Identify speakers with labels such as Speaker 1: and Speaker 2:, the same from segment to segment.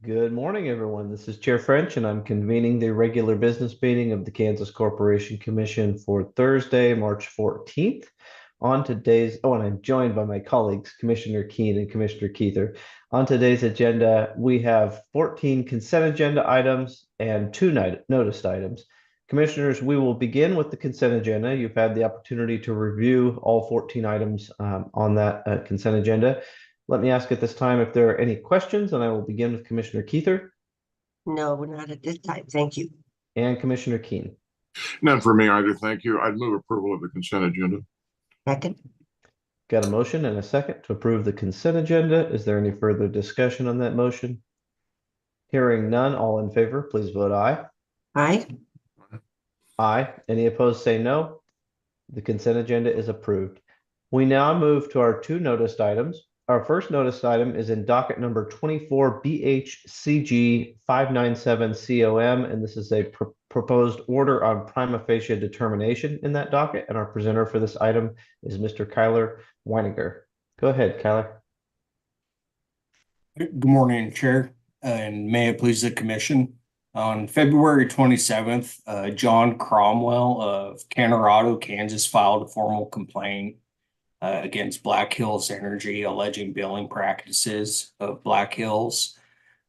Speaker 1: Good morning, everyone. This is Chair French, and I'm convening the regular business meeting of the Kansas Corporation Commission for Thursday, March 14th. And I'm joined by my colleagues, Commissioner Keen and Commissioner Keither. On today's agenda, we have 14 consent agenda items and two noticed items. Commissioners, we will begin with the consent agenda. You've had the opportunity to review all 14 items on that consent agenda. Let me ask at this time if there are any questions, and I will begin with Commissioner Keither
Speaker 2: No, we're not at this time. Thank you.
Speaker 1: and Commissioner Keen.
Speaker 3: None for me either, thank you. I'd move approval of the consent agenda.
Speaker 2: Second.
Speaker 1: Got a motion and a second to approve the consent agenda. Is there any further discussion on that motion? Hearing none, all in favor, please vote aye.
Speaker 2: Aye.
Speaker 1: Aye. Any opposed, say no. The consent agenda is approved. We now move to our two noticed items. Our first noticed item is in docket number 24 BHCG 597 COM, and this is a proposed order on prima facie determination in that docket. And our presenter for this item is Mr. Kyler Weininger. Go ahead, Kyler.
Speaker 4: Good morning, Chair, and may it please the Commission. On February 27th, John Cromwell of Canorado, Kansas, filed a formal complaint against Black Hills Energy, alleging billing practices of Black Hills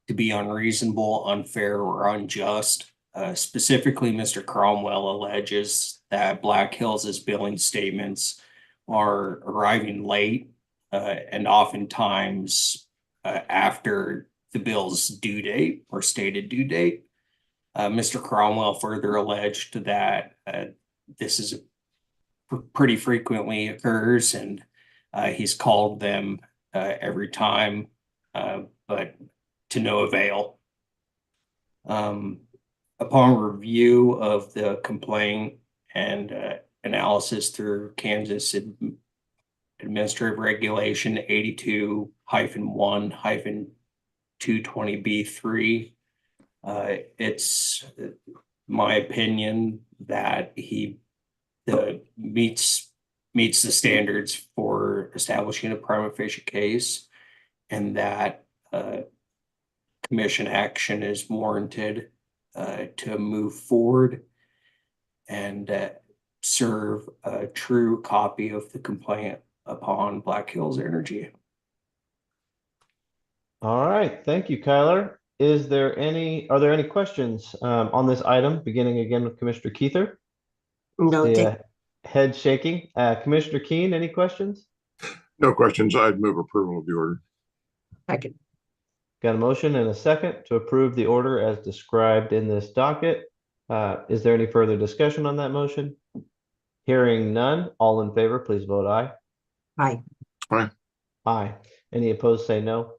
Speaker 4: to be unreasonable, unfair, or unjust. Specifically, Mr. Cromwell alleges that Black Hills' billing statements are arriving late and oftentimes after the bill's due date or stated due date. Mr. Cromwell further alleged that this is pretty frequently occurs, and he's called them every time, but to no avail. Upon review of the complaint and analysis through Kansas Administrative Regulation 82-1-220B3, it's my opinion that he meets the standards for establishing a prima facie case, and that commission action is warranted to move forward and serve a true copy of the complaint upon Black Hills Energy.
Speaker 1: All right, thank you, Kyler. Are there any questions on this item, beginning again with Commissioner Keither?
Speaker 2: No,
Speaker 1: Head shaking. Commissioner Keen, any questions?
Speaker 3: No questions. I'd move approval of the order.
Speaker 2: second.
Speaker 1: Got a motion and a second to approve the order as described in this docket. Is there any further discussion on that motion? Hearing none, all in favor, please vote aye.
Speaker 2: Aye.
Speaker 3: Aye.
Speaker 1: Aye. Any opposed, say no.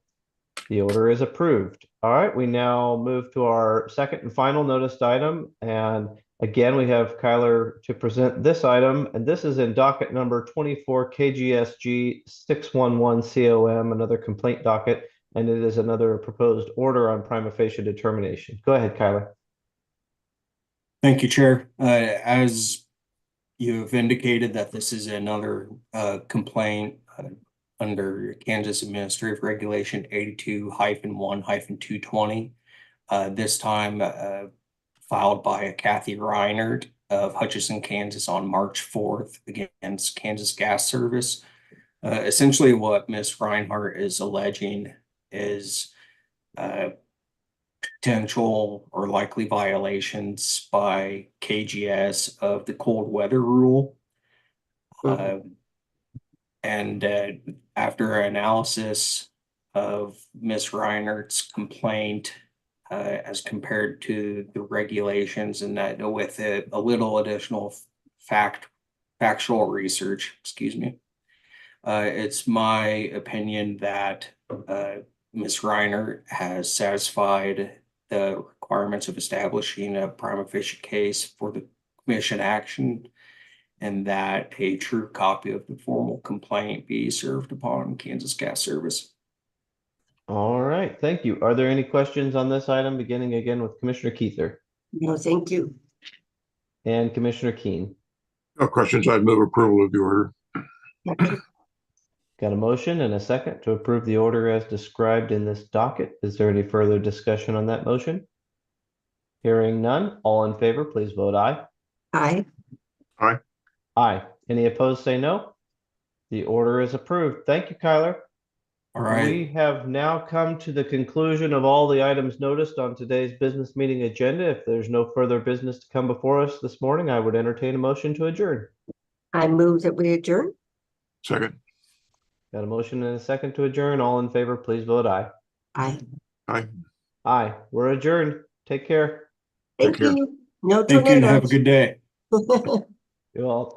Speaker 1: The order is approved. All right, we now move to our second and final noticed item. And again, we have Kyler to present this item, and this is in docket number 24 KGSG 611 COM, another complaint docket, and it is another proposed order on prima facie determination. Go ahead, Kyler.
Speaker 4: Thank you, Chair. As you've indicated, that this is another complaint under Kansas Administrative Regulation 82-1-220. This time filed by Kathy Reinert of Hutchinson, Kansas on March 4th against Kansas Gas Service. Essentially what Ms. Reinhardt is alleging is potential or likely violations by KGS of the cold weather rule. And after analysis of Ms. Reinert's complaint as compared to the regulations, and that with a little additional factual research, it's my opinion that Ms. Reinert has satisfied the requirements of establishing a prima facie case for the commission action, and that a true copy of the formal complaint be served upon Kansas Gas Service.
Speaker 1: All right, thank you. Are there any questions on this item, beginning again with Commissioner Keither?
Speaker 2: No, thank you.
Speaker 1: And Commissioner Keen?
Speaker 3: No questions. I'd move approval of the order.
Speaker 2: Second.
Speaker 1: Got a motion and a second to approve the order as described in this docket. Is there any further discussion on that motion? Hearing none, all in favor, please vote aye.
Speaker 2: Aye.
Speaker 1: Aye. Any opposed, say no. The order is approved. Thank you, Kyler.
Speaker 4: All right,
Speaker 1: We have now come to the conclusion of all the items noticed on today's business meeting agenda. If there's no further business to come before us this morning, I would entertain a motion to adjourn.
Speaker 2: I move that we adjourn.
Speaker 3: Second.
Speaker 1: Got a motion and a second to adjourn. All in favor, please vote aye.
Speaker 2: Aye.
Speaker 3: Aye.
Speaker 1: Aye. We're adjourned. Take care.
Speaker 2: Thank
Speaker 3: care.
Speaker 2: you. No
Speaker 4: thank you and have a
Speaker 2: tornadoes.
Speaker 4: good day.
Speaker 1: You all.